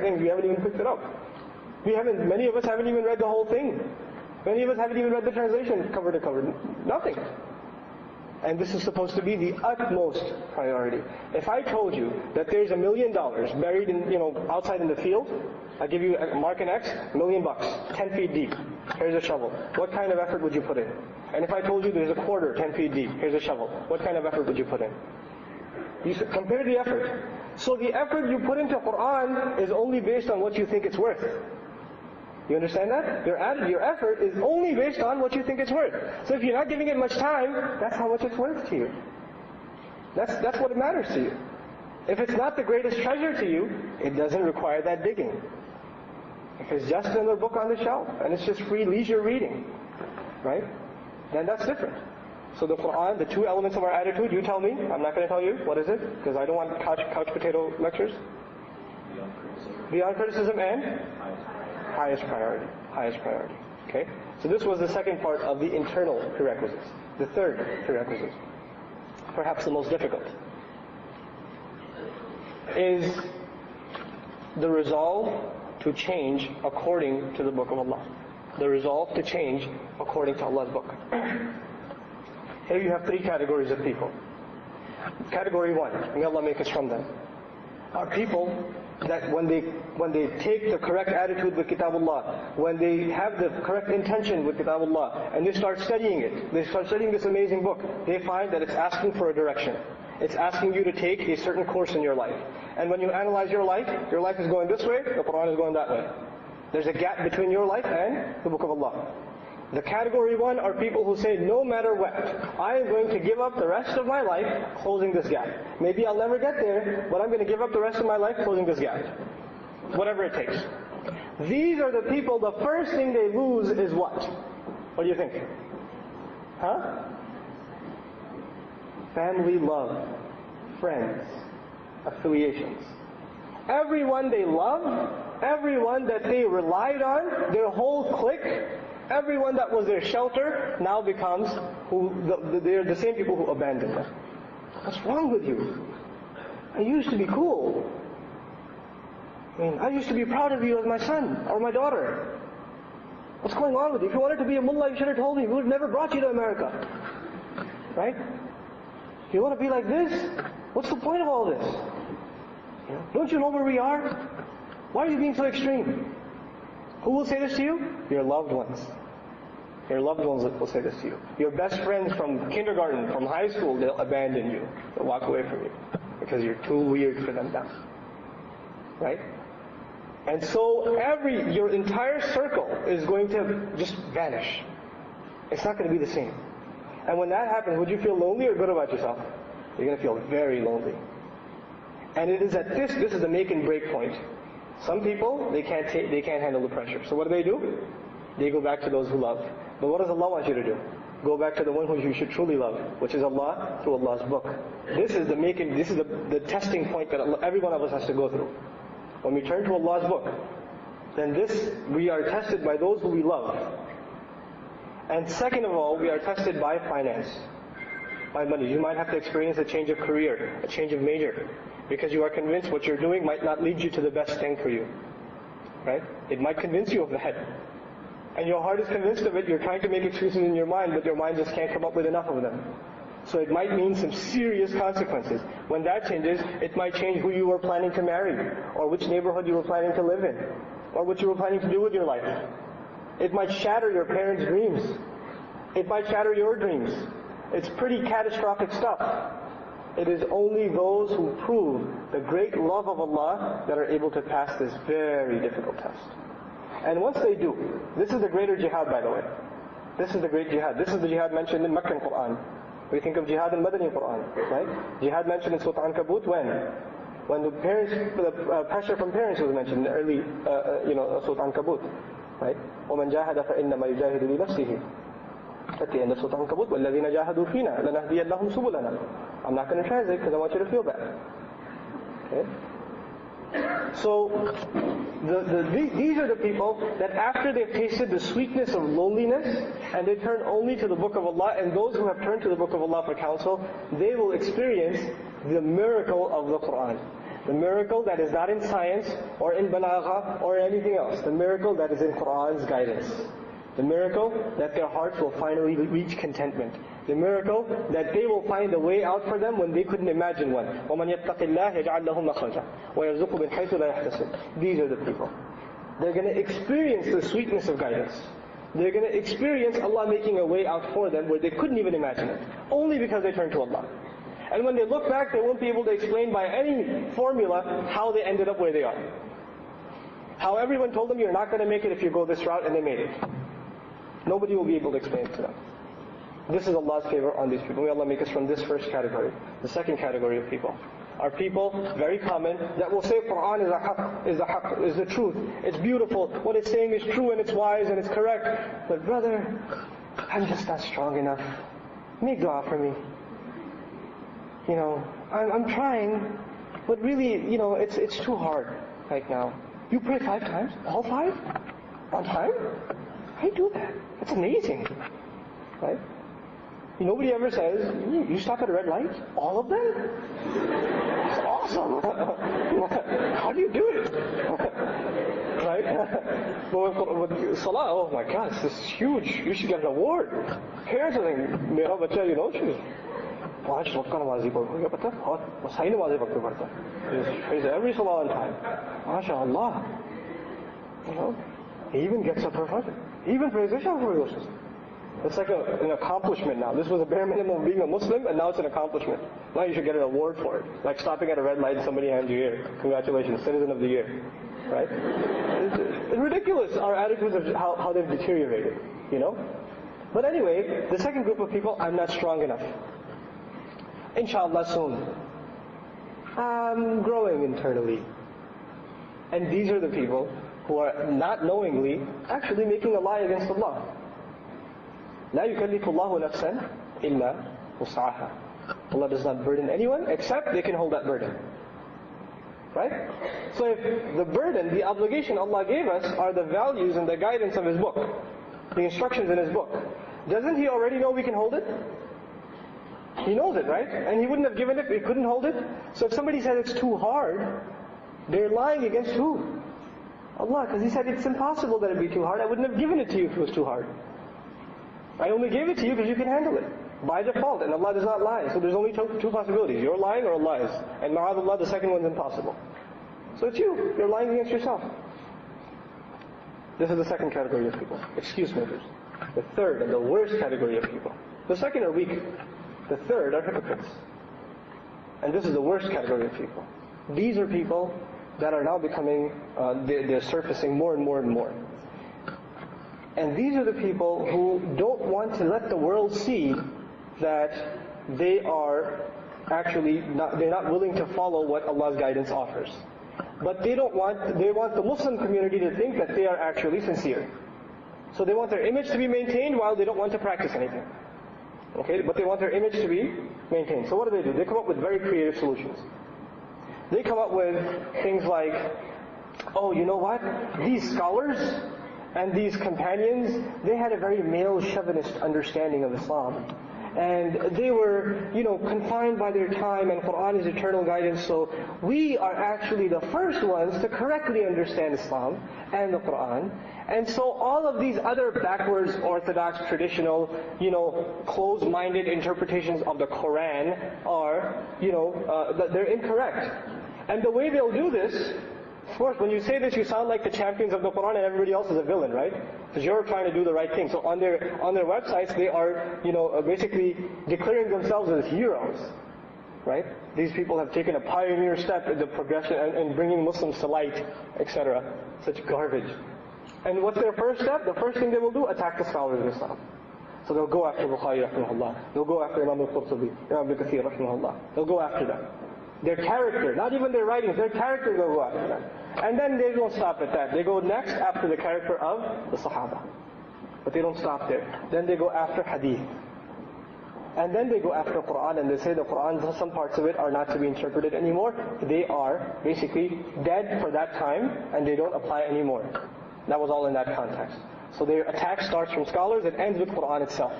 things, we haven't even picked it up. Many of us haven't even read the whole thing. Many of us haven't even read the translation cover to cover. Nothing. And this is supposed to be the utmost priority. If I told you that there's $1 million buried in, outside in the field, I give you mark an X, $1 million, 10 feet deep. Here's a shovel. What kind of effort would you put in? And if I told you there's a quarter 10 feet deep, here's a shovel. What kind of effort would you put in? You compare the effort. So the effort you put into Quran is only based on what you think it's worth. You understand that? Your effort is only based on what you think it's worth. So if you're not giving it much time, that's how much it's worth to you. That's what matters to you. If it's not the greatest treasure to you, it doesn't require that digging. If it's just another book on the shelf, and it's just free leisure reading, right? Then that's different. So the Quran, the two elements of our attitude, you tell me, I'm not going to tell you, what is it? Because I don't want couch potato lectures. Beyond criticism and highest priority. Highest priority. Okay? So this was the second part of the internal prerequisites. The third prerequisite, perhaps the most difficult, is the resolve to change according to the Book of Allah. The resolve to change according to Allah's book. Here you have three categories of people. Category one, may Allah make us from them, are people that when they take the correct attitude with Kitabullah, when they have the correct intention with Kitabullah, and they start studying it, they start studying this amazing book, they find that it's asking for a direction. It's asking you to take a certain course in your life. And when you analyze your life is going this way, the Quran is going that way. There's a gap between your life and the Book of Allah. The category one are people who say, no matter what, I am going to give up the rest of my life closing this gap. Maybe I'll never get there, but I'm going to give up the rest of my life closing this gap. Whatever it takes. These are the people, the first thing they lose is what? What do you think? Huh? Family love, friends, affiliations. Everyone they love, everyone that they relied on, their whole clique, everyone that was their shelter now becomes they're the same people who abandoned them. What's wrong with you? I used to be cool. I used to be proud of you as my son or my daughter. What's going on with you? If you wanted to be a mullah, you should have told me. We would have never brought you to America. Right? You want to be like this? What's the point of all this? Don't you know where we are? Why are you being so extreme? Who will say this to you? Your loved ones. Your loved ones will say this to you. Your best friends from kindergarten, from high school, they'll abandon you. They'll walk away from you. Because you're too weird for them now. Right? And so your entire circle is going to just vanish. It's not going to be the same. And when that happens, would you feel lonely or good about yourself? You're going to feel very lonely. And it is at this is the make and break point. Some people, they can't handle the pressure. So what do? They go back to those who love. But what does Allah want you to do? Go back to the one who you should truly love, which is Allah through Allah's book. This is the testing point that every one of us has to go through. When we turn to Allah's book, then we are tested by those who we love. And second of all, we are tested by finance, by money. You might have to experience a change of career, a change of major, because you are convinced what you're doing might not lead you to the best thing for you. Right? It might convince you of that. And your heart is convinced of it, you're trying to make excuses in your mind, but your mind just can't come up with enough of them. So it might mean some serious consequences. When that changes, it might change who you were planning to marry, or which neighborhood you were planning to live in, or what you were planning to do with your life. It might shatter your parents' dreams. It might shatter your dreams. It's pretty catastrophic stuff. It is only those who prove the great love of Allah that are able to pass this very difficult test. And once they do, this is the greater jihad, by the way. This is the great jihad. This is the jihad mentioned in Meccan Quran. We think of jihad in Madani Quran, right? Jihad mentioned in Surah Ankabut when? When the pressure from parents was mentioned in the early, Surah Ankabut, right? وَمَنْ جَاهَدَ فَإِنَّمَا يُجَاهِدُ لِنَفْسِهِ. At the end of Surah Ankabut, وَالَّذِينَ جَاهَدُوا فِينَا لَنَهْدِيَنَّهُمْ سُبُلَنَا. I'm not going to translate because I want you to feel bad. Okay? So, these are the people that after they've tasted the sweetness of loneliness, and they turn only to the Book of Allah, and those who have turned to the Book of Allah for counsel, they will experience the miracle of the Quran. The miracle that is not in science or in balagha or anything else. The miracle that is in Qur'an's guidance. The miracle that their hearts will finally reach contentment. The miracle that they will find a way out for them when they couldn't imagine one. وَمَنْ يَتَّقِ اللَّهِ يَجْعَلْ لَهُ مَخْرَجًا وَيَرْزُقُهُ مِنْ حَيْثُ لَا يَحْتَسِبُ. These are the people. They're going to experience the sweetness of guidance. They're going to experience Allah making a way out for them where they couldn't even imagine it. Only because they turned to Allah. And when they look back, they won't be able to explain by any formula how they ended up where they are. How everyone told them, you're not going to make it if you go this route, and they made it. Nobody will be able to explain it to them. This is Allah's favor on these people. May Allah make us from this first category. The second category of people are people, very common, that will say Qur'an is the haqq, is the truth. It's beautiful. What it's saying is true and it's wise and it's correct. But brother, I'm just not strong enough. Make dua for me. I'm trying, but really, it's too hard right now. You pray 5 times? All 5? On time? I do that. That's amazing. Right? Nobody ever says, you stop at a red light? All of them? That's awesome. How do you do it? Right? But with salah, oh my God, this is huge. You should get an award. Parents are saying, mera bacha, she's 5 waqt ka namazi padho. Pata? Aur sahi namazi waqt pe padhta. He prays every salah on time. MashaAllah. He even gets up for Fajr. He even prays Isha for Yosef. It's like an accomplishment now. This was a bare minimum of being a Muslim, and now it's an accomplishment. Now you should get an award for it. Like stopping at a red light and somebody hands you here. Congratulations, Citizen of the Year. Right? It's ridiculous, our attitudes of how they've deteriorated. But anyway, the second group of people, I'm not strong enough. Inshallah soon. I'm growing internally. And these are the people who are not knowingly actually making a lie against Allah. لا يكلف الله نفسا إلا وسعها. Allah does not burden anyone except they can hold that burden. Right? So if the burden, the obligation Allah gave us are the values and the guidance of His book, the instructions in His book, doesn't He already know we can hold it? He knows it, right? And He wouldn't have given it if we couldn't hold it. So if somebody says it's too hard, they're lying against who? Allah, because He said it's impossible that it'd be too hard. I wouldn't have given it to you if it was too hard. I only gave it to you because you can handle it. By default, and Allah does not lie. So there's only two possibilities. You're lying or Allah is. And ma'adallah, the second one's impossible. So it's you. You're lying against yourself. This is the second category of people. Excuse makers. The third and the worst category of people. The second are weak. The third are hypocrites. And this is the worst category of people. These are people that are now becoming, they're surfacing more and more and more. And these are the people who don't want to let the world see that they are actually they're not willing to follow what Allah's guidance offers. But they want the Muslim community to think that they are actually sincere. So they want their image to be maintained while they don't want to practice anything. Okay, but they want their image to be maintained. So what do? They come up with very creative solutions. They come up with things like, oh, you know what? These scholars and these companions, they had a very male chauvinist understanding of Islam. And they were, confined by their time, and Qur'an is eternal guidance, so we are actually the first ones to correctly understand Islam and the Qur'an. And so all of these other backwards, orthodox, traditional, closed-minded interpretations of the Qur'an are, they're incorrect. And the way they'll do this, of course, when you say this, you sound like the champions of the Qur'an and everybody else is a villain, right? Because you're trying to do the right thing. So on their websites, they are, basically declaring themselves as heroes, right? These people have taken a pioneer step in the progression and bringing Muslims to light, etc. Such garbage. And what's their first step? The first thing they will do, attack the scholars of Islam. So they'll go after Bukhari, rahimahullah. They'll go after Imam al-Qurtubi, Imam Ibn Kathir, rahimahullah. They'll go after them. Their character, not even their writings, their character will go after them. And then they don't stop at that. They go next after the character of the Sahaba. But they don't stop there. Then they go after Hadith. And then they go after Qur'an, and they say the Qur'an, some parts of it are not to be interpreted anymore. They are basically dead for that time, and they don't apply anymore. That was all in that context. So their attack starts from scholars, it ends with Qur'an itself.